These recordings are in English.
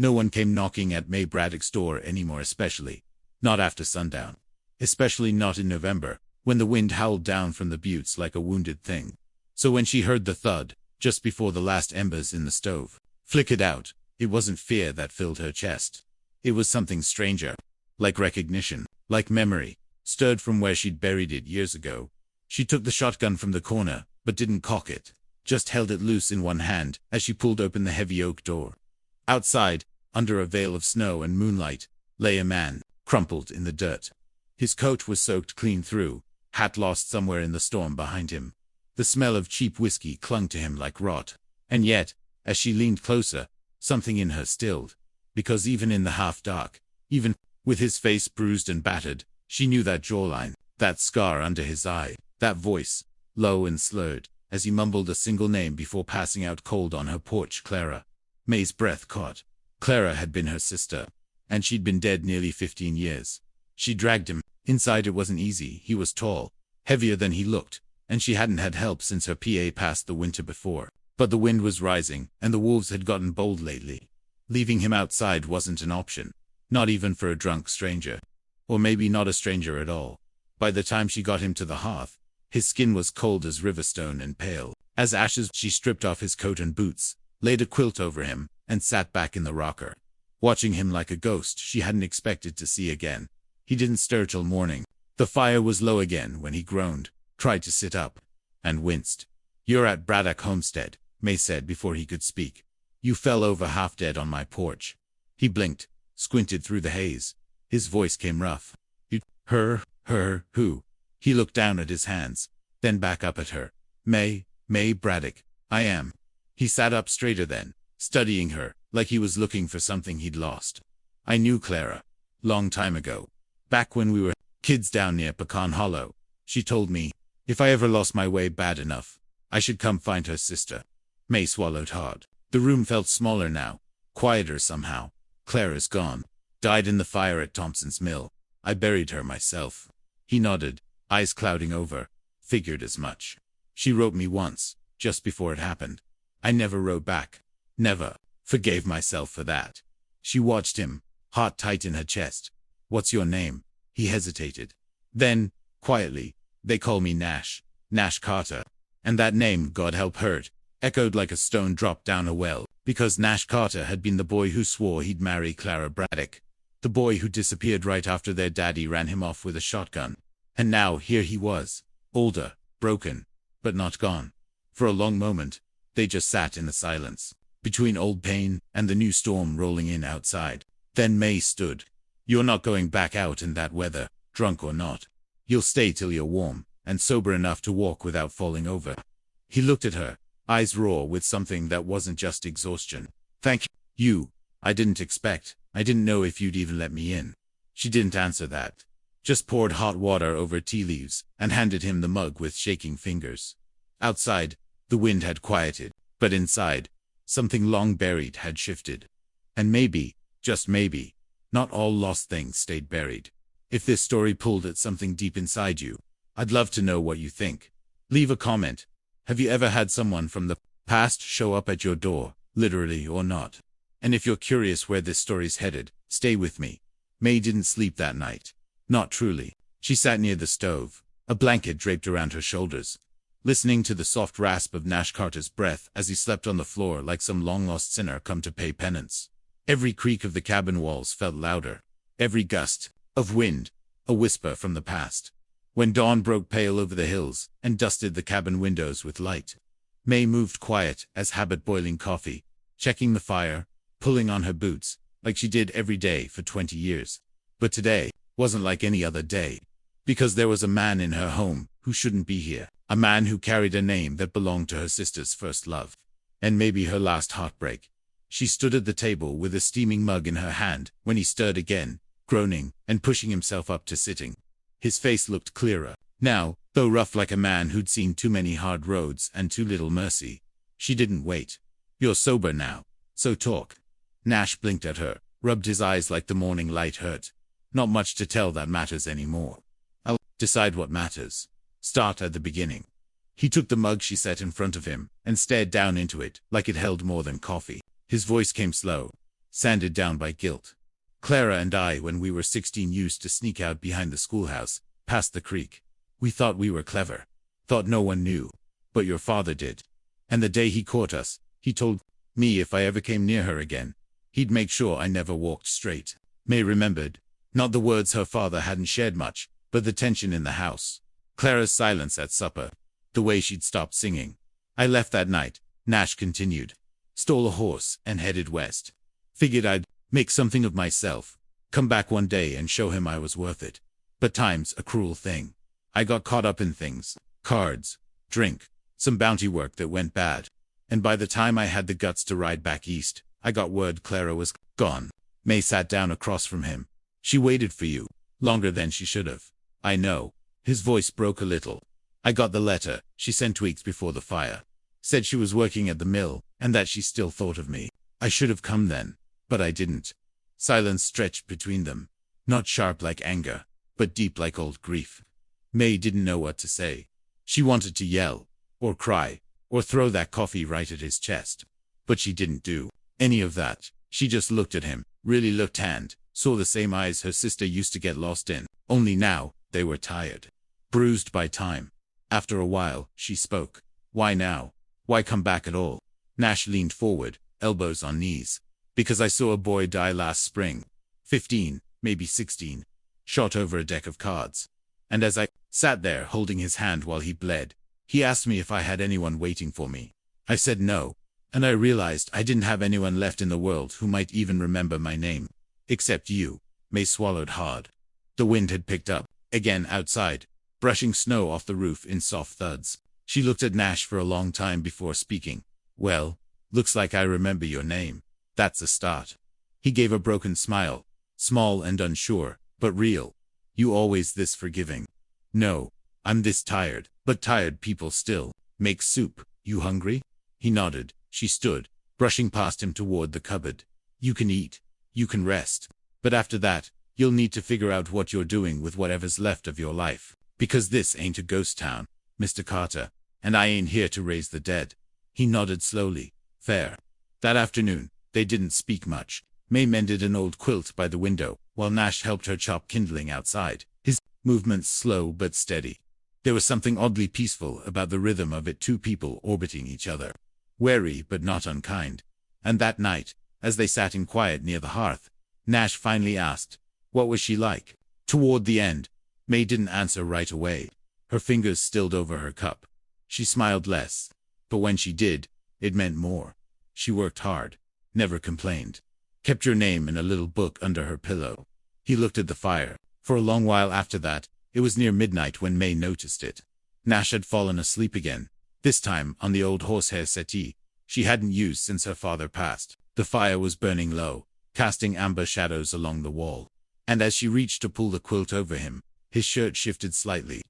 No one came knocking at May Braddock's door anymore, especially not after sundown. Especially not in November, when the wind howled down from the buttes like a wounded thing. So when she heard the thud, just before the last embers in the stove flickered out, it wasn't fear that filled her chest. It was something stranger. Like recognition, like memory, stirred from where she'd buried it years ago. She took the shotgun from the corner, but didn't cock it. Just held it loose in one hand as she pulled open the heavy oak door. Outside, under a veil of snow and moonlight, lay a man, crumpled in the dirt. His coat was soaked clean through, hat lost somewhere in the storm behind him. The smell of cheap whiskey clung to him like rot. And yet, as she leaned closer, something in her stilled. Because even in the half-dark, even with his face bruised and battered, she knew that jawline, that scar under his eye, that voice, low and slurred, as he mumbled a single name before passing out cold on her porch. Clara. May's breath caught. Clara had been her sister, and she'd been dead nearly 15 years. She dragged him. Inside it wasn't easy. He was tall, heavier than he looked, and she hadn't had help since her PA passed the winter before. But the wind was rising, and the wolves had gotten bold lately. Leaving him outside wasn't an option, not even for a drunk stranger. Or maybe not a stranger at all. By the time she got him to the hearth, his skin was cold as riverstone and pale as ashes. She stripped off his coat and boots, laid a quilt over him, and sat back in the rocker, watching him like a ghost she hadn't expected to see again. He didn't stir till morning. The fire was low again when he groaned, tried to sit up, and winced. "You're at Braddock Homestead," May said before he could speak. "You fell over half dead on my porch." He blinked, squinted through the haze. His voice came rough. "You, her, who?" He looked down at his hands, then back up at her. May Braddock, I am." He sat up straighter then, studying her, like he was looking for something he'd lost. "I knew Clara. Long time ago. Back when we were kids down near Pecan Hollow. She told me, if I ever lost my way bad enough, I should come find her sister." May swallowed hard. The room felt smaller now, quieter somehow. "Clara's gone. Died in the fire at Thompson's Mill. I buried her myself." He nodded, eyes clouding over. "Figured as much. She wrote me once, just before it happened. I never wrote back. Never. Forgave myself for that." She watched him, heart tight in her chest. "What's your name?" He hesitated. Then, quietly, "They call me Nash. Nash Carter." And that name, God help hurt, echoed like a stone dropped down a well, because Nash Carter had been the boy who swore he'd marry Clara Braddock. The boy who disappeared right after their daddy ran him off with a shotgun. And now here he was, older, broken, but not gone. For a long moment, they just sat in the silence, between old pain and the new storm rolling in outside. Then May stood. "You're not going back out in that weather, drunk or not. You'll stay till you're warm, and sober enough to walk without falling over." He looked at her, eyes raw with something that wasn't just exhaustion. "Thank you. I didn't know if you'd even let me in." She didn't answer that. Just poured hot water over tea leaves, and handed him the mug with shaking fingers. Outside, the wind had quieted, but inside, something long buried had shifted. And maybe, just maybe, not all lost things stayed buried. If this story pulled at something deep inside you, I'd love to know what you think. Leave a comment. Have you ever had someone from the past show up at your door, literally or not? And if you're curious where this story's headed, stay with me. May didn't sleep that night. Not truly. She sat near the stove, a blanket draped around her shoulders, listening to the soft rasp of Nash Carter's breath as he slept on the floor like some long-lost sinner come to pay penance. Every creak of the cabin walls felt louder. Every gust of wind, a whisper from the past. When dawn broke pale over the hills and dusted the cabin windows with light, May moved quiet as habit, boiling coffee, checking the fire, pulling on her boots, like she did every day for 20 years. But today wasn't like any other day, because there was a man in her home who shouldn't be here, a man who carried a name that belonged to her sister's first love, and maybe her last heartbreak. She stood at the table with a steaming mug in her hand when he stirred again, groaning and pushing himself up to sitting. His face looked clearer now, though rough like a man who'd seen too many hard roads and too little mercy. She didn't wait. "You're sober now, so talk." Nash blinked at her, rubbed his eyes like the morning light hurt. "Not much to tell that matters anymore. I'll decide what matters. Start at the beginning." He took the mug she set in front of him and stared down into it like it held more than coffee. His voice came slow, sanded down by guilt. Clara and I, when we were 16, used to sneak out behind the schoolhouse, past the creek. We thought we were clever. Thought no one knew. But your father did. And the day he caught us, he told me if I ever came near her again, he'd make sure I never walked straight. May remembered. Not the words her father hadn't shared much, but the tension in the house. Clara's silence at supper. The way she'd stopped singing. I left that night, Nash continued. Stole a horse and headed west. Figured I'd make something of myself. Come back one day and show him I was worth it. But time's a cruel thing. I got caught up in things. Cards. Drink. Some bounty work that went bad. And by the time I had the guts to ride back east, I got word Clara was gone. May sat down across from him. She waited for you. Longer than she should have. I know. His voice broke a little. I got the letter she sent weeks before the fire. Said she was working at the mill, and that she still thought of me. I should have come then. But I didn't. Silence stretched between them. Not sharp like anger, but deep like old grief. May didn't know what to say. She wanted to yell, or cry, or throw that coffee right at his chest. But she didn't do any of that. She just looked at him, really looked, and saw the same eyes her sister used to get lost in, only now, they were tired. Bruised by time. After a while, she spoke. Why now? Why come back at all? Nash leaned forward, elbows on knees. Because I saw a boy die last spring. 15, maybe 16. Shot over a deck of cards. And as I sat there holding his hand while he bled, he asked me if I had anyone waiting for me. I said no. And I realized I didn't have anyone left in the world who might even remember my name. Except you. May swallowed hard. The wind had picked up, again outside, brushing snow off the roof in soft thuds. She looked at Nash for a long time before speaking. Well, looks like I remember your name. That's a start. He gave a broken smile, small and unsure, but real. You always this forgiving? No, I'm this tired, but tired people still make soup. You hungry? He nodded. She stood, brushing past him toward the cupboard. You can eat. You can rest. But after that, you'll need to figure out what you're doing with whatever's left of your life. Because this ain't a ghost town, Mr. Carter, and I ain't here to raise the dead. He nodded slowly. Fair. That afternoon, they didn't speak much. May mended an old quilt by the window, while Nash helped her chop kindling outside, his movements slow but steady. There was something oddly peaceful about the rhythm of it, two people orbiting each other. Wary but not unkind. And that night, as they sat in quiet near the hearth, Nash finally asked, what was she like? Toward the end, May didn't answer right away. Her fingers stilled over her cup. She smiled less. But when she did, it meant more. She worked hard. Never complained. Kept your name in a little book under her pillow. He looked at the fire. For a long while after that, it was near midnight when May noticed it. Nash had fallen asleep again. This time on the old horsehair settee she hadn't used since her father passed. The fire was burning low, casting amber shadows along the wall. And as she reached to pull the quilt over him, his shirt shifted slightly.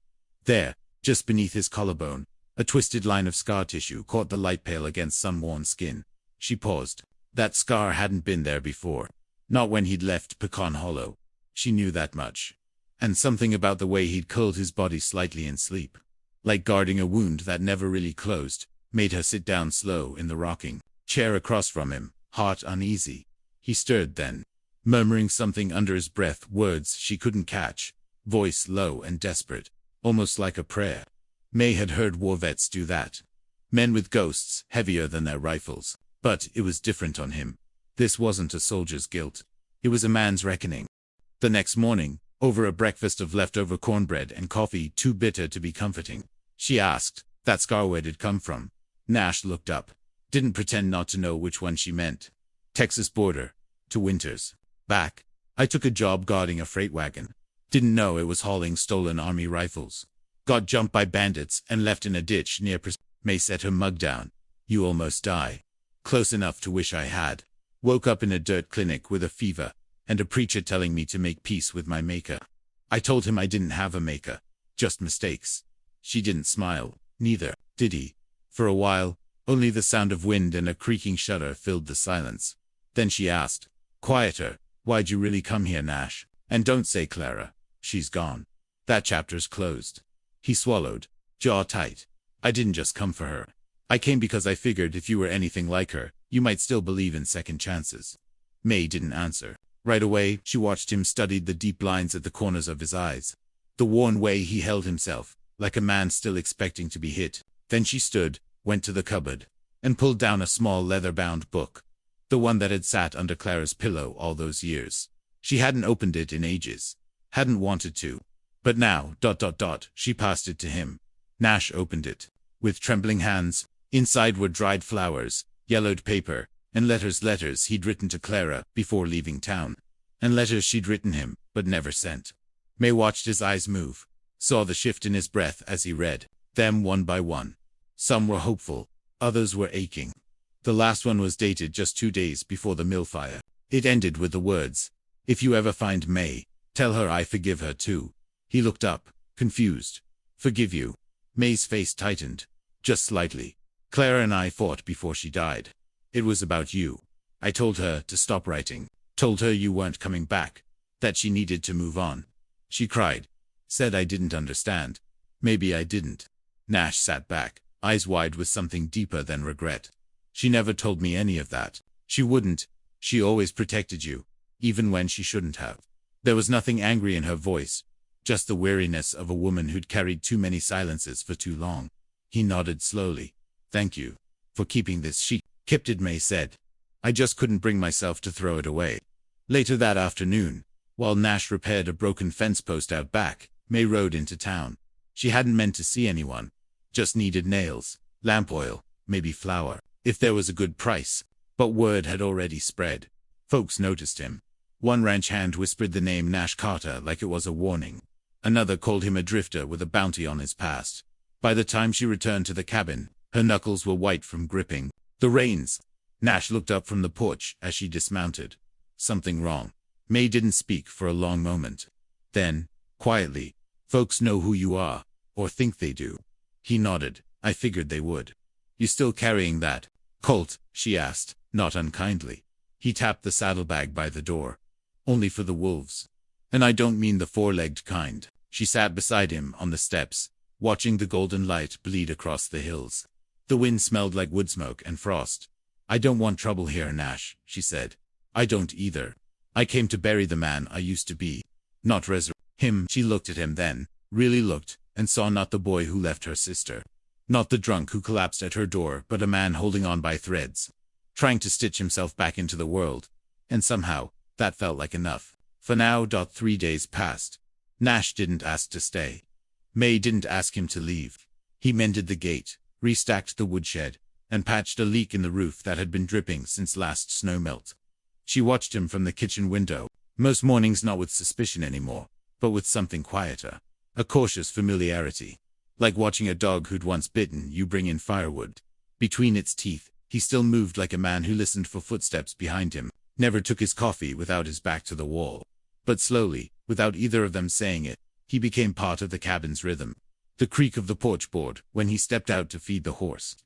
There, just beneath his collarbone, a twisted line of scar tissue caught the light pale against sun-worn skin. She paused. That scar hadn't been there before. Not when he'd left Pecan Hollow. She knew that much. And something about the way he'd curled his body slightly in sleep, like guarding a wound that never really closed, made her sit down slow in the rocking chair across from him, heart uneasy. He stirred then, murmuring something under his breath, words she couldn't catch, voice low and desperate, almost like a prayer. May had heard war vets do that. Men with ghosts, heavier than their rifles. But it was different on him. This wasn't a soldier's guilt. It was a man's reckoning. The next morning, over a breakfast of leftover cornbread and coffee too bitter to be comforting, she asked, that scar, where did it come from? Nash looked up. Didn't pretend not to know which one she meant. Texas border. To Winters. Back. I took a job guarding a freight wagon. Didn't know it was hauling stolen army rifles. Got jumped by bandits and left in a ditch near May set her mug down. You almost die. Close enough to wish I had. Woke up in a dirt clinic with a fever, and a preacher telling me to make peace with my maker. I told him I didn't have a maker. Just mistakes. She didn't smile. Neither did he. For a while, only the sound of wind and a creaking shutter filled the silence. Then she asked, quieter, why'd you really come here, Nash? And don't say Clara. She's gone. That chapter's closed. He swallowed, jaw tight. I didn't just come for her. I came because I figured if you were anything like her, you might still believe in second chances. May didn't answer. Right away, she watched him study the deep lines at the corners of his eyes. The worn way he held himself, like a man still expecting to be hit. Then she stood, went to the cupboard, and pulled down a small leather-bound book. The one that had sat under Clara's pillow all those years. She hadn't opened it in ages. Hadn't wanted to. But now, she passed it to him. Nash opened it. With trembling hands, inside were dried flowers, yellowed paper, and letters he'd written to Clara before leaving town. And letters she'd written him, but never sent. May watched his eyes move, saw the shift in his breath as he read them one by one. Some were hopeful, others were aching. The last one was dated just 2 days before the mill fire. It ended with the words, "If you ever find May, tell her I forgive her too." He looked up, confused. "Forgive you?" May's face tightened, just slightly. "Clara and I fought before she died. It was about you. I told her to stop writing, told her you weren't coming back, that she needed to move on. She cried, said I didn't understand. Maybe I didn't." Nash sat back, eyes wide with something deeper than regret. "She never told me any of that. She wouldn't. She always protected you, even when she shouldn't have." There was nothing angry in her voice, just the weariness of a woman who'd carried too many silences for too long. He nodded slowly. "Thank you for keeping this." She kept it, May said. "I just couldn't bring myself to throw it away." Later that afternoon, while Nash repaired a broken fence post out back, May rode into town. She hadn't meant to see anyone. Just needed nails, lamp oil, maybe flour, if there was a good price. But word had already spread. Folks noticed him. One ranch hand whispered the name Nash Carter like it was a warning. Another called him a drifter with a bounty on his past. By the time she returned to the cabin, her knuckles were white from gripping the reins. Nash looked up from the porch as she dismounted. "Something wrong?" May didn't speak for a long moment. Then, quietly, "Folks know who you are, or think they do." He nodded. "I figured they would." "You still carrying that Colt?" she asked, not unkindly. He tapped the saddlebag by the door. "Only for the wolves. And I don't mean the four-legged kind." She sat beside him on the steps, watching the golden light bleed across the hills. The wind smelled like wood smoke and frost. "I don't want trouble here, Nash," she said. "I don't either. I came to bury the man I used to be, not resurrect him." She looked at him then, really looked, and saw not the boy who left her sister. Not the drunk who collapsed at her door, but a man holding on by threads, trying to stitch himself back into the world. And somehow, that felt like enough. For now, 3 days passed. Nash didn't ask to stay. May didn't ask him to leave. He mended the gate, restacked the woodshed, and patched a leak in the roof that had been dripping since last snowmelt. She watched him from the kitchen window, most mornings not with suspicion anymore, but with something quieter. A cautious familiarity. Like watching a dog who'd once bitten you bring in firewood. Between its teeth, he still moved like a man who listened for footsteps behind him, never took his coffee without his back to the wall. But slowly, without either of them saying it, he became part of the cabin's rhythm. The creak of the porch board when he stepped out to feed the horse.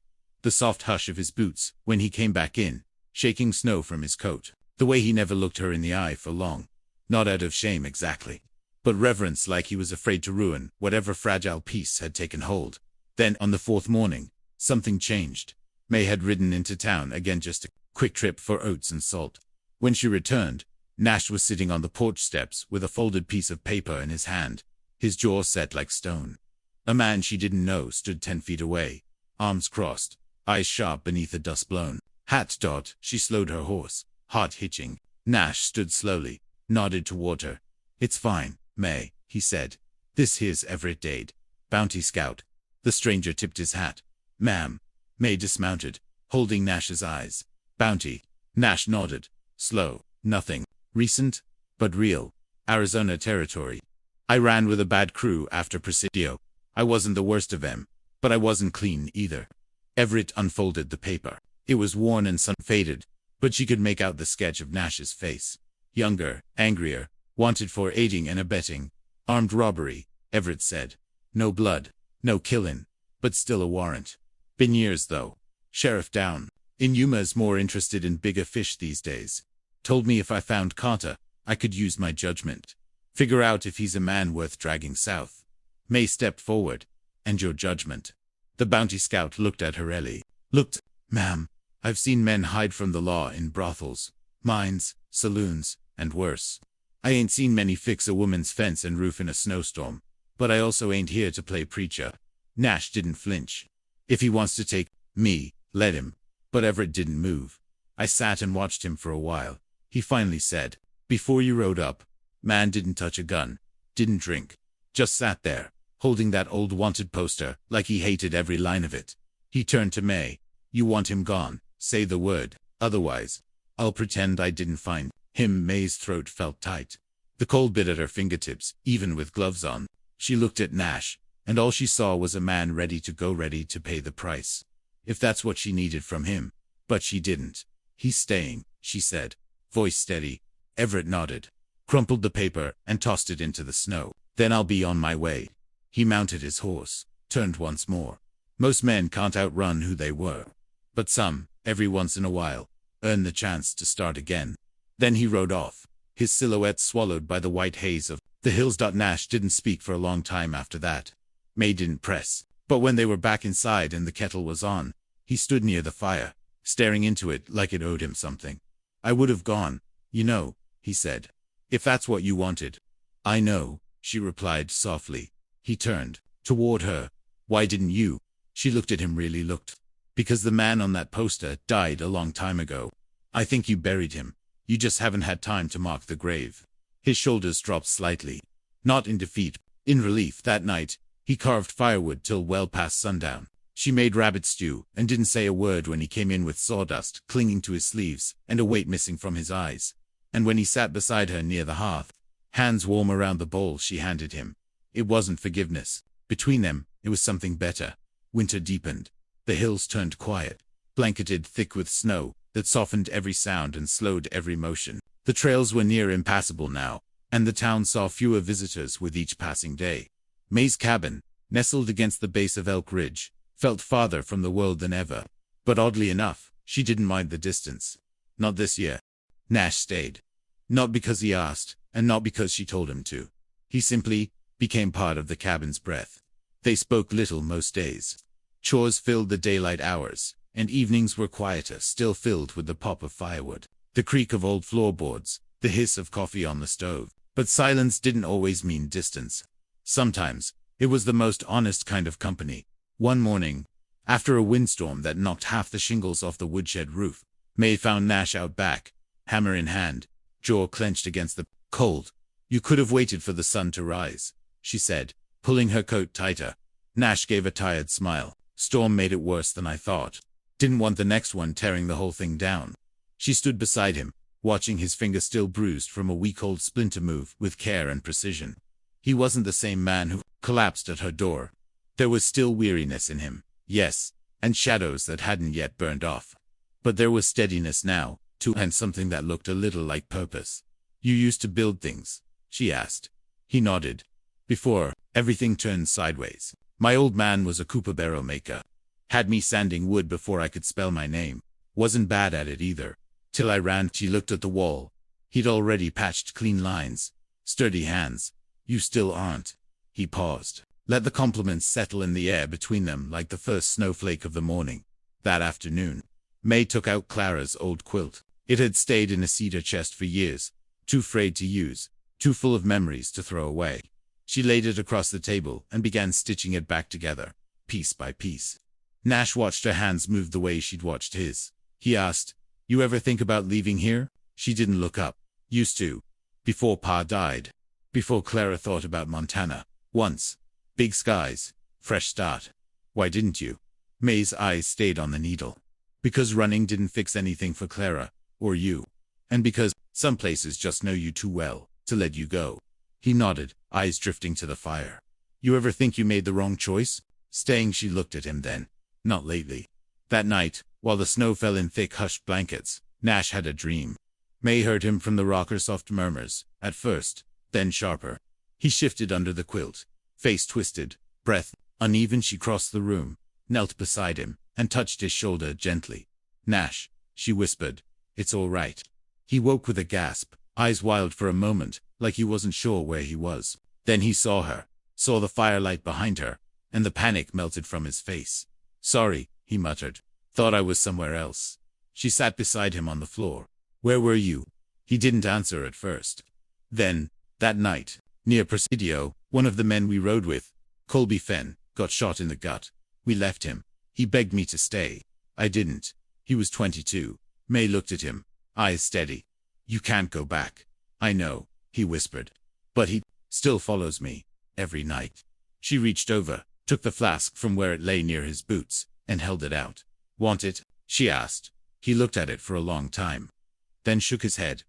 The soft hush of his boots when he came back in, shaking snow from his coat. The way he never looked her in the eye for long. Not out of shame exactly, but reverence, like he was afraid to ruin whatever fragile peace had taken hold. Then, on the 4th morning, something changed. May had ridden into town again, just a quick trip for oats and salt. When she returned, Nash was sitting on the porch steps with a folded piece of paper in his hand, his jaw set like stone. A man she didn't know stood 10 feet away, arms crossed, eyes sharp beneath a dust-blown hat. She slowed her horse, heart hitching. Nash stood slowly, nodded toward her. "It's fine, May," he said. "This here's Everett Dade, Bounty Scout." The stranger tipped his hat. "Ma'am." May dismounted, holding Nash's eyes. "Bounty." Nash nodded. "Slow. Nothing. Recent, but real. Arizona territory. I ran with a bad crew after Presidio. I wasn't the worst of them, but I wasn't clean either." Everett unfolded the paper. It was worn and sun-faded, but she could make out the sketch of Nash's face. Younger, angrier, wanted for aiding and abetting. "Armed robbery," Everett said. "No blood, no killin', but still a warrant. Been years though. Sheriff down in Yuma's more interested in bigger fish these days. Told me if I found Carter, I could use my judgment. Figure out if he's a man worth dragging south." May stepped forward. "And your judgment?" The Bounty Scout looked at her. "Looked, ma'am. I've seen men hide from the law in brothels, Mines, saloons, and worse. I ain't seen many fix a woman's fence and roof in a snowstorm, but I also ain't here to play preacher. Nash didn't flinch. If he wants to take me, let him. But Everett didn't move. I sat and watched him for a while. He finally said, "Before you rode up, man didn't touch a gun, didn't drink, just sat there, holding that old wanted poster like he hated every line of it." He turned to May. "You want him gone, say the word, otherwise, I'll pretend I didn't find him." May's throat felt tight. The cold bit at her fingertips, even with gloves on. She looked at Nash, and all she saw was a man ready to go, ready to pay the price. If that's what she needed from him. But she didn't. "He's staying," she said, voice steady. Everett nodded, crumpled the paper, and tossed it into the snow. "Then I'll be on my way." He mounted his horse, turned once more. Most men can't outrun who they were. But some, every once in a while, earn the chance to start again. Then he rode off, his silhouette swallowed by the white haze of the hills. Nash didn't speak for a long time after that. May didn't press. But when they were back inside and the kettle was on, he stood near the fire, staring into it like it owed him something. "I would have gone, you know," he said, "if that's what you wanted." "I know," she replied softly. He turned toward her. "Why didn't you?" She looked at him, really looked. "Because the man on that poster died a long time ago. I think you buried him. You just haven't had time to mark the grave." His shoulders dropped slightly. Not in defeat, in relief. That night, he carved firewood till well past sundown. She made rabbit stew, and didn't say a word when he came in with sawdust clinging to his sleeves, and a weight missing from his eyes. And when he sat beside her near the hearth, hands warm around the bowl she handed him, it wasn't forgiveness. Between them, it was something better. Winter deepened. The hills turned quiet, blanketed thick with snow that softened every sound and slowed every motion. The trails were near impassable now, and the town saw fewer visitors with each passing day. May's cabin, nestled against the base of Elk Ridge, felt farther from the world than ever. But oddly enough, she didn't mind the distance. Not this year. Nash stayed. Not because he asked, and not because she told him to. He simply became part of the cabin's breath. They spoke little most days. Chores filled the daylight hours, and evenings were quieter, still filled with the pop of firewood, the creak of old floorboards, the hiss of coffee on the stove. But silence didn't always mean distance. Sometimes, it was the most honest kind of company. One morning, after a windstorm that knocked half the shingles off the woodshed roof, May found Nash out back, hammer in hand, jaw clenched against the cold. "You could have waited for the sun to rise," she said, pulling her coat tighter. Nash gave a tired smile. "Storm made it worse than I thought. Didn't want the next one tearing the whole thing down." She stood beside him, watching his finger still bruised from a week-old splinter move with care and precision. He wasn't the same man who collapsed at her door. There was still weariness in him, yes, and shadows that hadn't yet burned off. But there was steadiness now, too, and something that looked a little like purpose. "You used to build things?" she asked. He nodded. "Before everything turned sideways. My old man was a cooper barrel maker. Had me sanding wood before I could spell my name. Wasn't bad at it either. Till I ran." She looked at the wall. He'd already patched clean lines. Sturdy hands. "You still aren't." He paused. Let the compliments settle in the air between them like the first snowflake of the morning. That afternoon, May took out Clara's old quilt. It had stayed in a cedar chest for years, too frayed to use, too full of memories to throw away. She laid it across the table and began stitching it back together, piece by piece. Nash watched her hands move the way she'd watched his. He asked, "You ever think about leaving here?" She didn't look up. "Used to. Before Pa died. Before Clara thought about Montana. Once. Big skies. Fresh start." "Why didn't you?" May's eyes stayed on the needle. "Because running didn't fix anything for Clara, or you. And because some places just know you too well to let you go." He nodded, eyes drifting to the fire. "You ever think you made the wrong choice? Staying?" She looked at him then. "Not lately." That night, while the snow fell in thick hushed blankets, Nash had a dream. May heard him from the rocker, soft murmurs, at first, then sharper. He shifted under the quilt, face twisted, breath uneven. She crossed the room, knelt beside him, and touched his shoulder gently. "Nash," she whispered, "it's all right." He woke with a gasp, eyes wild for a moment, like he wasn't sure where he was. Then he saw her, saw the firelight behind her, and the panic melted from his face. "Sorry," he muttered. "Thought I was somewhere else." She sat beside him on the floor. Where were you? He didn't answer at first. Then, that night, near Presidio, one of the men we rode with, Colby Fenn, got shot in the gut. We left him. He begged me to stay. I didn't. He was 22. May looked at him, eyes steady. You can't go back. I know, he whispered. But he still follows me, every night. She reached over, took the flask from where it lay near his boots, and held it out. Want it? She asked. He looked at it for a long time. Then shook his head.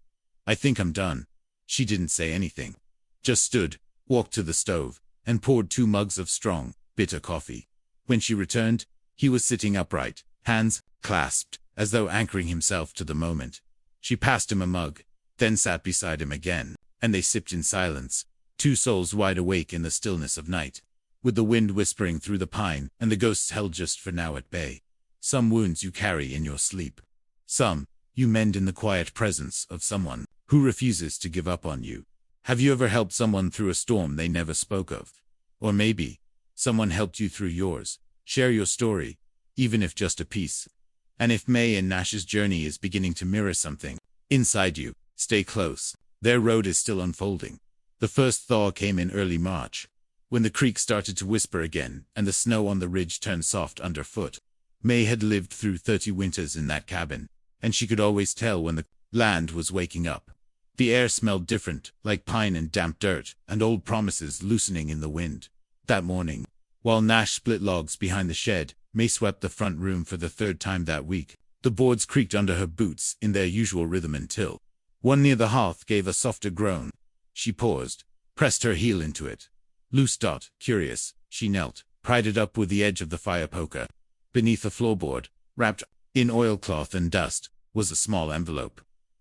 I think I'm done. She didn't say anything. Just stood, walked to the stove, and poured 2 mugs of strong, bitter coffee. When she returned, he was sitting upright, hands clasped, as though anchoring himself to the moment. She passed him a mug, then sat beside him again, and they sipped in silence, 2 souls wide awake in the stillness of night, with the wind whispering through the pine and the ghosts held just for now at bay. Some wounds you carry in your sleep. Some you mend in the quiet presence of someone who refuses to give up on you. Have you ever helped someone through a storm they never spoke of? Or maybe someone helped you through yours. Share your story, even if just a piece. And if May and Nash's journey is beginning to mirror something inside you, stay close. Their road is still unfolding. The first thaw came in early March, when the creek started to whisper again and the snow on the ridge turned soft underfoot. May had lived through 30 winters in that cabin, and she could always tell when the land was waking up. The air smelled different, like pine and damp dirt, and old promises loosening in the wind. That morning, while Nash split logs behind the shed, May swept the front room for the 3rd time that week. The boards creaked under her boots in their usual rhythm until one near the hearth gave a softer groan. She paused, pressed her heel into it. Loose dot, curious, she knelt, pried it up with the edge of the fire poker. Beneath the floorboard, wrapped in oilcloth and dust, was a small envelope.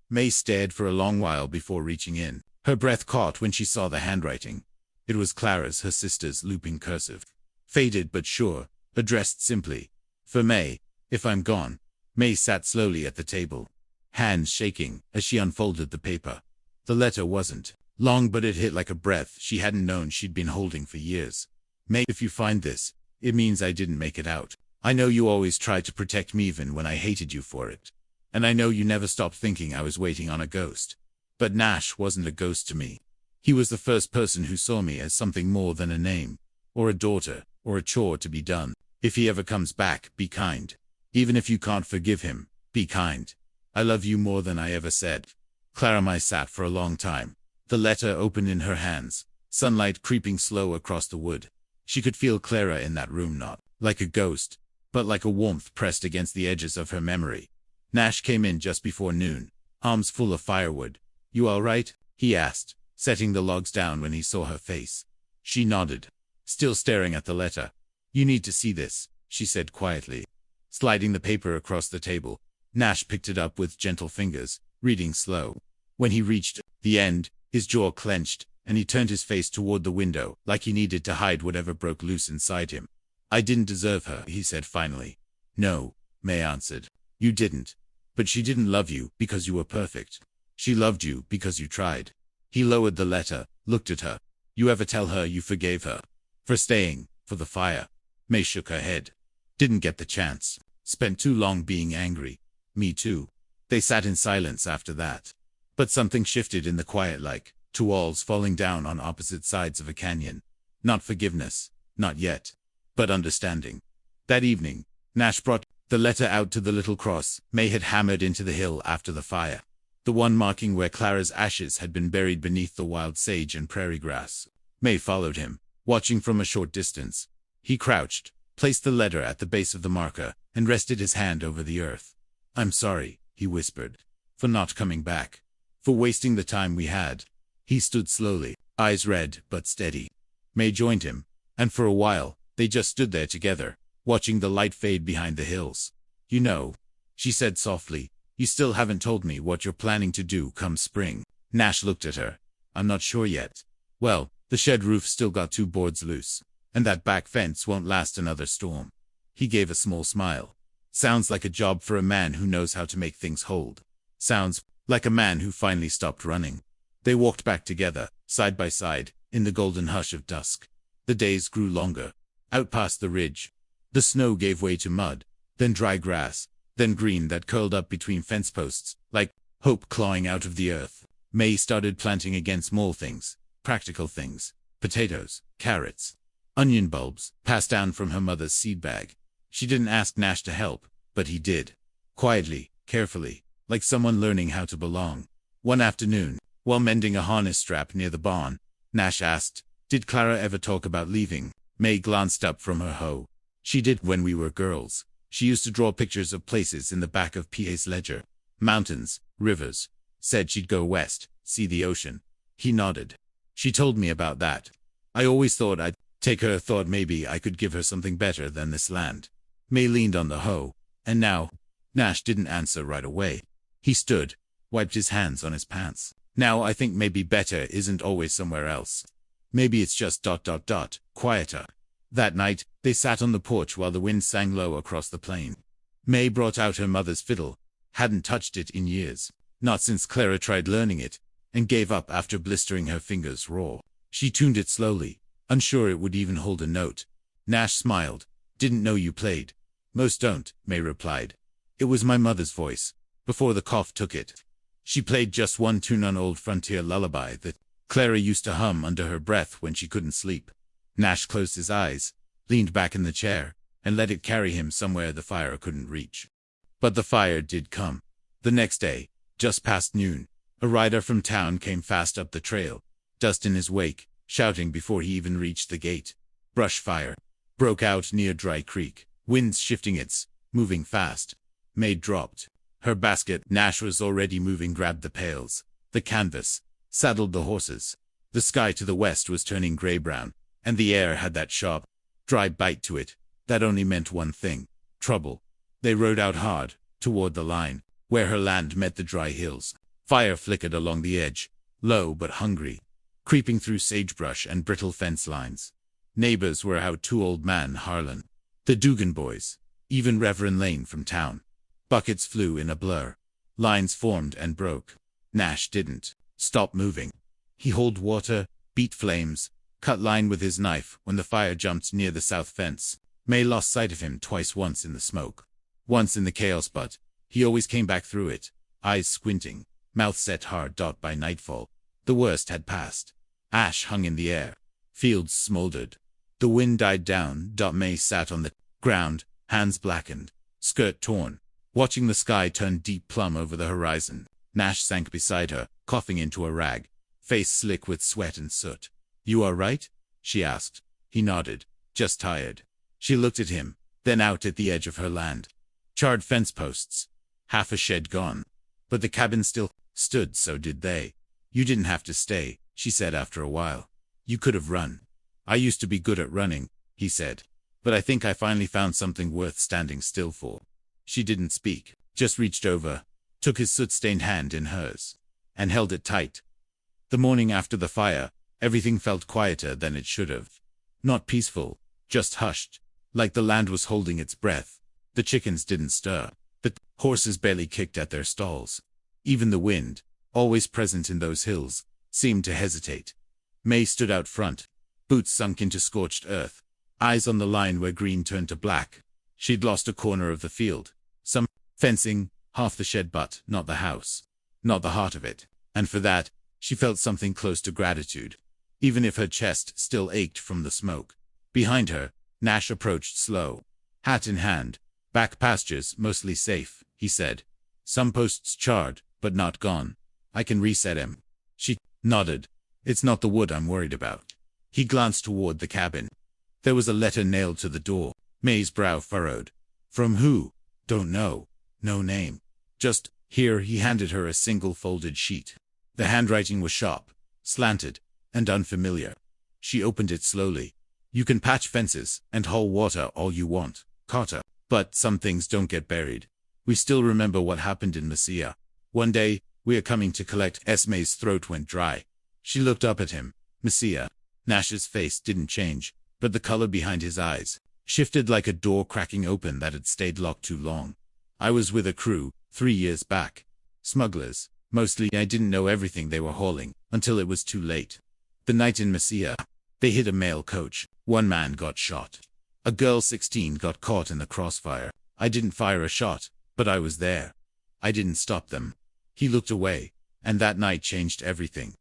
May stared for a long while before reaching in. Her breath caught when she saw the handwriting. It was Clara's, her sister's, looping cursive. Faded but sure, addressed simply. For May, if I'm gone. May sat slowly at the table, hands shaking as she unfolded the paper. The letter wasn't long, but it hit like a breath she hadn't known she'd been holding for years. May, if you find this, it means I didn't make it out. I know you always tried to protect me even when I hated you for it. And I know you never stopped thinking I was waiting on a ghost. But Nash wasn't a ghost to me. He was the first person who saw me as something more than a name, or a daughter, or a chore to be done. If he ever comes back, be kind. Even if you can't forgive him, be kind. I love you more than I ever said. Clara May sat for a long time. The letter opened in her hands, sunlight creeping slow across the wood. She could feel Clara in that room, not like a ghost, but like a warmth pressed against the edges of her memory. Nash came in just before noon, arms full of firewood. You all right? He asked, setting the logs down when he saw her face. She nodded, still staring at the letter. You need to see this, she said quietly. Sliding the paper across the table, Nash picked it up with gentle fingers, reading slow. When he reached the end, his jaw clenched, and he turned his face toward the window, like he needed to hide whatever broke loose inside him. I didn't deserve her, he said finally. No, May answered. You didn't. But she didn't love you because you were perfect. She loved you because you tried. He lowered the letter, looked at her. You ever tell her you forgave her? For staying, for the fire? May shook her head. Didn't get the chance. Spent too long being angry. Me too. They sat in silence after that. But something shifted in the quiet, like 2 walls falling down on opposite sides of a canyon. Not forgiveness, not yet, but understanding. That evening, Nash brought the letter out to the little cross May had hammered into the hill after the fire. The one marking where Clara's ashes had been buried beneath the wild sage and prairie grass. May followed him, watching from a short distance. He crouched, placed the letter at the base of the marker, and rested his hand over the earth. I'm sorry, he whispered, for not coming back, for wasting the time we had. He stood slowly, eyes red but steady. May joined him, and for a while, they just stood there together, watching the light fade behind the hills. You know, she said softly, you still haven't told me what you're planning to do come spring. Nash looked at her. I'm not sure yet. Well, the shed roof still got 2 boards loose, and that back fence won't last another storm. He gave a small smile. Sounds like a job for a man who knows how to make things hold. Sounds like a man who finally stopped running. They walked back together, side by side, in the golden hush of dusk. The days grew longer. Out past the ridge, the snow gave way to mud, then dry grass, then green that curled up between fence posts, like hope clawing out of the earth. May started planting again small things, practical things, potatoes, carrots, onion bulbs, passed down from her mother's seed bag. She didn't ask Nash to help, but he did. Quietly, carefully, like someone learning how to belong. One afternoon, while mending a harness strap near the barn, Nash asked, "Did Clara ever talk about leaving?" May glanced up from her hoe. "She did when we were girls. She used to draw pictures of places in the back of PA's ledger. Mountains, rivers. Said she'd go west, see the ocean." He nodded. "She told me about that. I always thought I'd take her, thought maybe I could give her something better than this land." May leaned on the hoe. "And now?" Nash didn't answer right away. He stood, wiped his hands on his pants. "Now I think maybe better isn't always somewhere else. Maybe it's just ... quieter." That night, they sat on the porch while the wind sang low across the plain. May brought out her mother's fiddle. Hadn't touched it in years. Not since Clara tried learning it, and gave up after blistering her fingers raw. She tuned it slowly, unsure it would even hold a note. Nash smiled. "Didn't know you played." "Most don't," May replied. "It was my mother's voice, before the cough took it. She played just one tune, on old frontier lullaby that Clara used to hum under her breath when she couldn't sleep." Nash closed his eyes, leaned back in the chair, and let it carry him somewhere the fire couldn't reach. But the fire did come. The next day, just past noon, a rider from town came fast up the trail, dust in his wake, shouting before he even reached the gate. Brush fire broke out near Dry Creek, winds shifting its, moving fast. May dropped her basket. Nash was already moving, grabbed the pails, the canvas, saddled the horses. The sky to the west was turning gray-brown, and the air had that sharp, dry bite to it that only meant one thing: trouble. They rode out hard, toward the line, where her land met the dry hills. Fire flickered along the edge, low but hungry, creeping through sagebrush and brittle fence lines. Neighbors were out too: Old Man Harlan, the Dugan boys, even Reverend Lane from town. Buckets flew in a blur. Lines formed and broke. Nash didn't stop moving. He hauled water, beat flames, cut line with his knife. When the fire jumped near the south fence, May lost sight of him twice, once in the smoke, once in the chaos, but he always came back through it, eyes squinting, mouth set hard. By nightfall, the worst had passed. Ash hung in the air. Fields smoldered. The wind died down. May sat on the ground, hands blackened, skirt torn, watching the sky turn deep plum over the horizon. Nash sank beside her, coughing into a rag, face slick with sweat and soot. "You all right?" she asked. He nodded. "Just tired." She looked at him, then out at the edge of her land. Charred fence posts. Half a shed gone. But the cabin still stood. So did they. "You didn't have to stay," she said after a while. "You could have run." "I used to be good at running," he said. "But I think I finally found something worth standing still for." She didn't speak, just reached over, took his soot-stained hand in hers, and held it tight. The morning after the fire, everything felt quieter than it should have. Not peaceful, just hushed, like the land was holding its breath. The chickens didn't stir. The horses barely kicked at their stalls. Even the wind, always present in those hills, seemed to hesitate. May stood out front, boots sunk into scorched earth, eyes on the line where green turned to black. She'd lost a corner of the field. Some fencing, half the shed, but not the house, not the heart of it. And for that, she felt something close to gratitude, even if her chest still ached from the smoke. Behind her, Nash approached slow, hat in hand. "Back pastures mostly safe," he said. "Some posts charred, but not gone. I can reset 'em." She nodded. "It's not the wood I'm worried about." He glanced toward the cabin. There was a letter nailed to the door. May's brow furrowed. "From who?" "Don't know. No name. Just here." He handed her a single folded sheet. The handwriting was sharp, slanted, and unfamiliar. She opened it slowly. "You can patch fences and haul water all you want, Carter, but some things don't get buried. We still remember what happened in Mesilla. One day, we are coming to collect." Esme's throat went dry. She looked up at him. "Mesilla." Nash's face didn't change, but the color behind his eyes shifted like a door cracking open that had stayed locked too long. "I was with a crew 3 years back. Smugglers, mostly. I didn't know everything they were hauling until it was too late. The night in Mesilla, they hit a mail coach. One man got shot. A girl 16 got caught in the crossfire. I didn't fire a shot, but I was there. I didn't stop them." He looked away, and that night changed everything.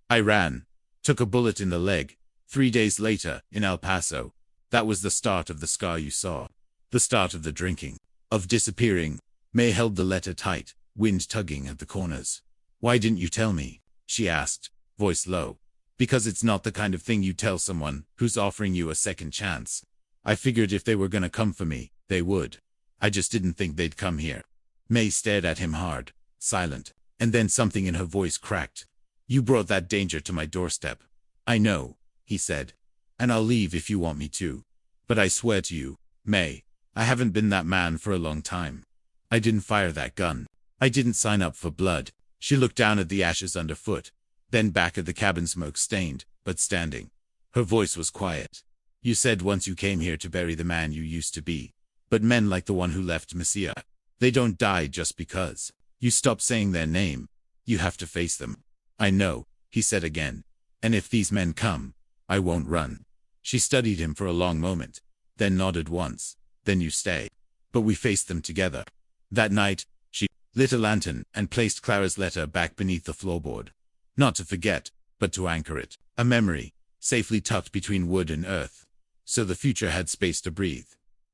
I ran. Took a bullet in the leg. 3 days later, in El Paso. That was the start of the scar you saw. The start of the drinking. Of disappearing. May held the letter tight, wind tugging at the corners. Why didn't you tell me? She asked, voice low. Because it's not the kind of thing you tell someone who's offering you a second chance. I figured if they were gonna come for me, they would. I just didn't think they'd come here. May stared at him hard, silent, and then something in her voice cracked. You brought that danger to my doorstep. I know, he said. And I'll leave if you want me to. But I swear to you, May, I haven't been that man for a long time. I didn't fire that gun. I didn't sign up for blood. She looked down at the ashes underfoot, then back at the cabin, smoke stained, but standing. Her voice was quiet. You said once you came here to bury the man you used to be. But men like the one who left Mesilla, they don't die just because. You stop saying their name. You have to face them. I know, he said again. And if these men come, I won't run. She studied him for a long moment, then nodded once. Then you stay. But we faced them together. That night, she lit a lantern and placed Clara's letter back beneath the floorboard. Not to forget, but to anchor it. A memory, safely tucked between wood and earth. So the future had space to breathe.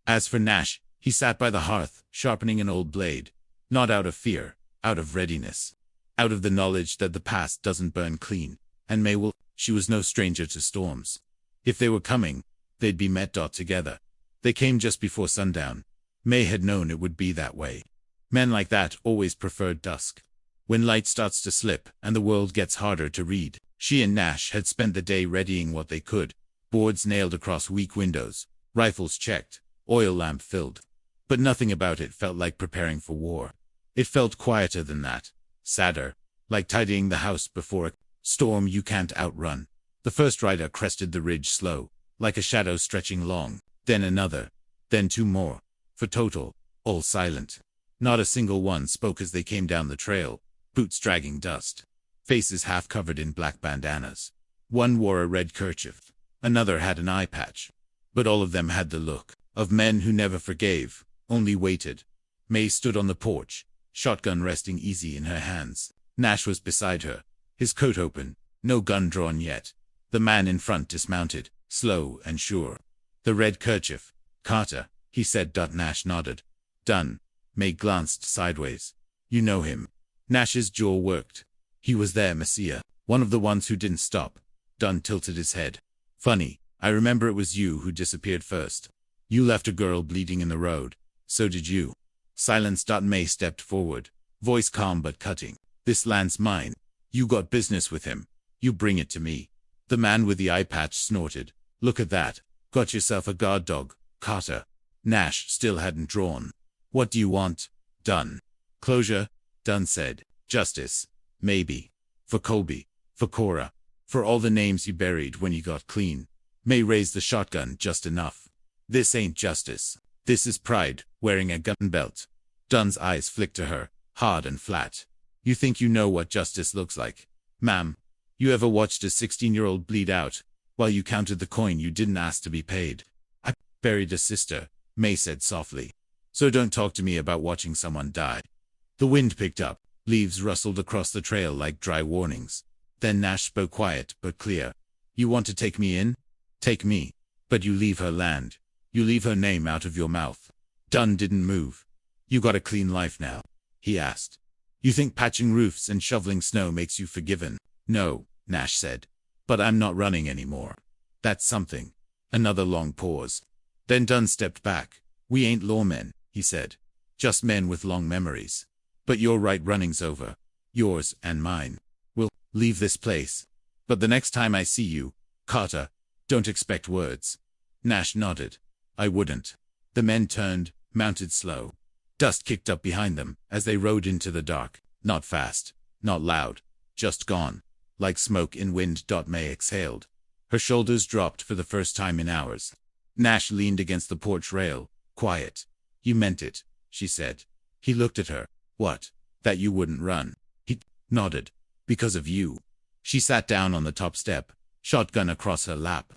As for Nash, he sat by the hearth, sharpening an old blade. Not out of fear, out of readiness. Out of the knowledge that the past doesn't burn clean, and May will. She was no stranger to storms. If they were coming, they'd be met together. They came just before sundown. May had known it would be that way. Men like that always preferred dusk. When light starts to slip and the world gets harder to read, she and Nash had spent the day readying what they could. Boards nailed across weak windows, rifles checked, oil lamp filled. But nothing about it felt like preparing for war. It felt quieter than that. Sadder, like tidying the house before a storm you can't outrun. The first rider crested the ridge slow, like a shadow stretching long, then another, then two more. For total, all silent. Not a single one spoke as they came down the trail, boots dragging dust. Faces half covered in black bandanas. One wore a red kerchief. Another had an eye patch. But all of them had the look of men who never forgave, only waited. May stood on the porch, shotgun resting easy in her hands. Nash was beside her, his coat open, no gun drawn yet. The man in front dismounted, slow and sure. The red kerchief. Carter, he said. Nash nodded. Done. May glanced sideways. You know him. Nash's jaw worked. He was there, Mesilla, one of the ones who didn't stop. Dunn tilted his head. Funny, I remember it was you who disappeared first. You left a girl bleeding in the road. So did you. Silence. May stepped forward, voice calm but cutting. This land's mine. You got business with him. You bring it to me. The man with the eye patch snorted. Look at that. Got yourself a guard dog, Carter. Nash still hadn't drawn. What do you want? Dunn. Closure, Dunn said. Justice. Maybe. For Colby. For Cora. For all the names you buried when you got clean. May raised the shotgun just enough. This ain't justice. This is pride, wearing a gun belt. Dunn's eyes flicked to her, hard and flat. You think you know what justice looks like? Ma'am, you ever watched a 16-year-old bleed out while you counted the coin you didn't ask to be paid? I buried a sister, May said softly. So don't talk to me about watching someone die. The wind picked up. Leaves rustled across the trail like dry warnings. Then Nash spoke quiet but clear. You want to take me in? Take me. But you leave her land. You leave her name out of your mouth. Dunn didn't move. You got a clean life now? He asked. You think patching roofs and shoveling snow makes you forgiven? No, Nash said. But I'm not running anymore. That's something. Another long pause. Then Dunn stepped back. We ain't lawmen, he said. Just men with long memories. But your right running's over. Yours and mine. We'll leave this place. But the next time I see you, Carter, don't expect words. Nash nodded. I wouldn't. The men turned, mounted slow. Dust kicked up behind them as they rode into the dark. Not fast, not loud, just gone. Like smoke in wind. May exhaled. Her shoulders dropped for the first time in hours. Nash leaned against the porch rail, quiet. You meant it, she said. He looked at her. What? That you wouldn't run? He nodded. Because of you. She sat down on the top step, shotgun across her lap.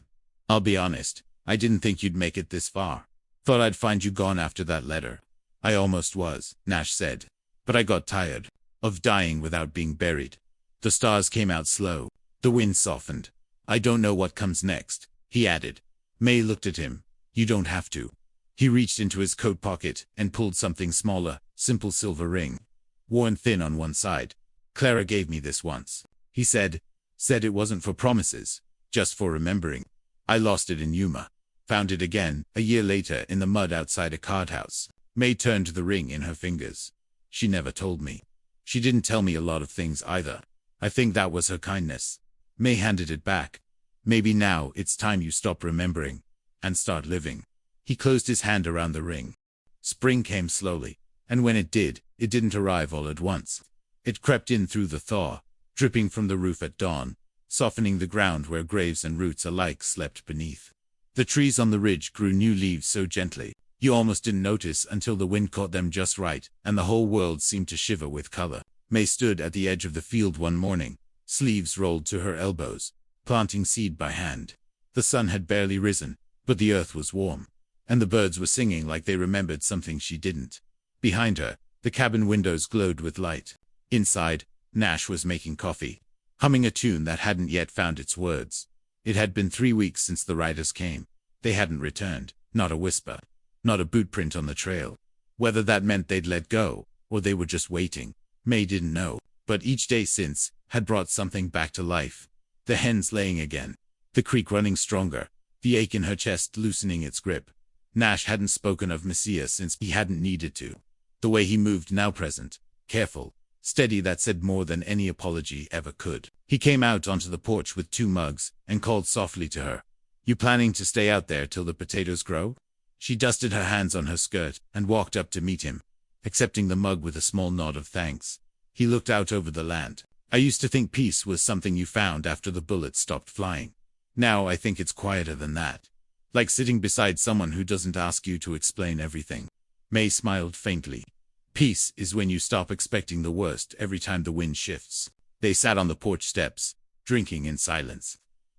I'll be honest, I didn't think you'd make it this far. Thought I'd find you gone after that letter. I almost was, Nash said. But I got tired. of dying without being buried. The stars came out slow. The wind softened. I don't know what comes next, he added. May looked at him. You don't have to. He reached into his coat pocket and pulled something smaller, simple silver ring, worn thin on one side. Clara gave me this once, he said. Said it wasn't for promises, just for remembering. I lost it in Yuma. Found it again, a year later, in the mud outside a card house. May turned the ring in her fingers. She never told me. She didn't tell me a lot of things either. I think that was her kindness. May handed it back. Maybe now it's time you stop remembering and start living. He closed his hand around the ring. Spring came slowly, and when it did, it didn't arrive all at once. It crept in through the thaw, dripping from the roof at dawn, softening the ground where graves and roots alike slept beneath. The trees on the ridge grew new leaves so gently, you almost didn't notice until the wind caught them just right, and the whole world seemed to shiver with color. May stood at the edge of the field one morning, sleeves rolled to her elbows, planting seed by hand. The sun had barely risen, but the earth was warm, and the birds were singing like they remembered something she didn't. Behind her, the cabin windows glowed with light. Inside, Nash was making coffee, humming a tune that hadn't yet found its words. It had been 3 weeks since the riders came. They hadn't returned, not a whisper, not a boot print on the trail. Whether that meant they'd let go, or they were just waiting, May didn't know, but each day since had brought something back to life. The hens laying again, the creek running stronger, the ache in her chest loosening its grip. Nash hadn't spoken of Mesilla since he hadn't needed to. The way he moved now present, careful, steady, that said more than any apology ever could. He came out onto the porch with 2 mugs and called softly to her. You planning to stay out there till the potatoes grow? She dusted her hands on her skirt and walked up to meet him, accepting the mug with a small nod of thanks. He looked out over the land. I used to think peace was something you found after the bullets stopped flying. Now I think it's quieter than that. Like sitting beside someone who doesn't ask you to explain everything. May smiled faintly. Peace is when you stop expecting the worst every time the wind shifts. They sat on the porch steps, drinking in silence.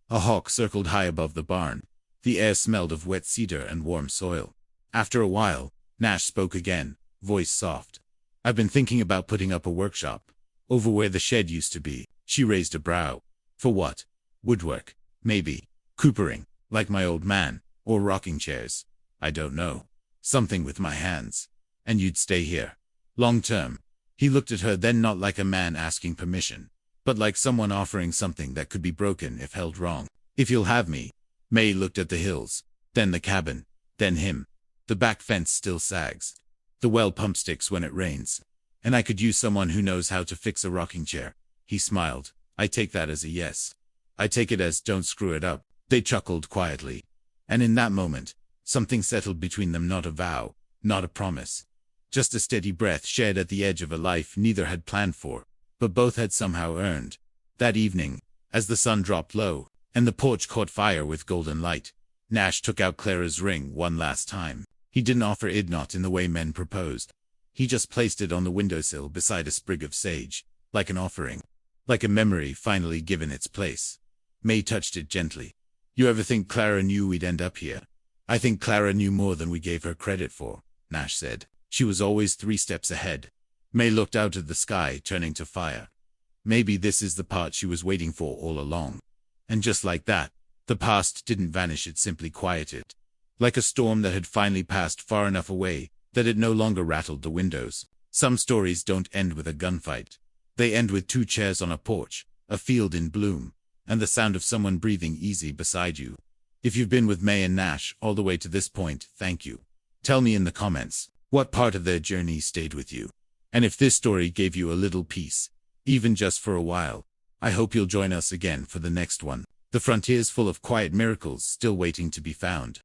A hawk circled high above the barn. The air smelled of wet cedar and warm soil. After a while, Nash spoke again, voice soft. I've been thinking about putting up a workshop. Over where the shed used to be. She raised a brow. For what? Woodwork. Maybe. Coopering. Like my old man. Or rocking chairs. I don't know. Something with my hands. And you'd stay here. Long term. He looked at her then, not like a man asking permission, but like someone offering something that could be broken if held wrong. If you'll have me. May looked at the hills, then the cabin, then him. The back fence still sags. The well pump sticks when it rains. And I could use someone who knows how to fix a rocking chair. He smiled. I take that as a yes. I take it as don't screw it up. They chuckled quietly. And in that moment, something settled between them, not a vow, not a promise. Just a steady breath shared at the edge of a life neither had planned for, but both had somehow earned. That evening, as the sun dropped low, and the porch caught fire with golden light, Nash took out Clara's ring one last time. He didn't offer it, not in the way men proposed. He just placed it on the windowsill beside a sprig of sage, like an offering, like a memory finally given its place. May touched it gently. You ever think Clara knew we'd end up here? I think Clara knew more than we gave her credit for, Nash said. She was always 3 steps ahead. May looked out at the sky, turning to fire. Maybe this is the part she was waiting for all along. And just like that, the past didn't vanish, it simply quieted. Like a storm that had finally passed far enough away that it no longer rattled the windows. Some stories don't end with a gunfight. They end with 2 chairs on a porch, a field in bloom, and the sound of someone breathing easy beside you. If you've been with May and Nash all the way to this point, thank you. Tell me in the comments what part of their journey stayed with you. And if this story gave you a little peace, even just for a while, I hope you'll join us again for the next one. The frontier's full of quiet miracles still waiting to be found.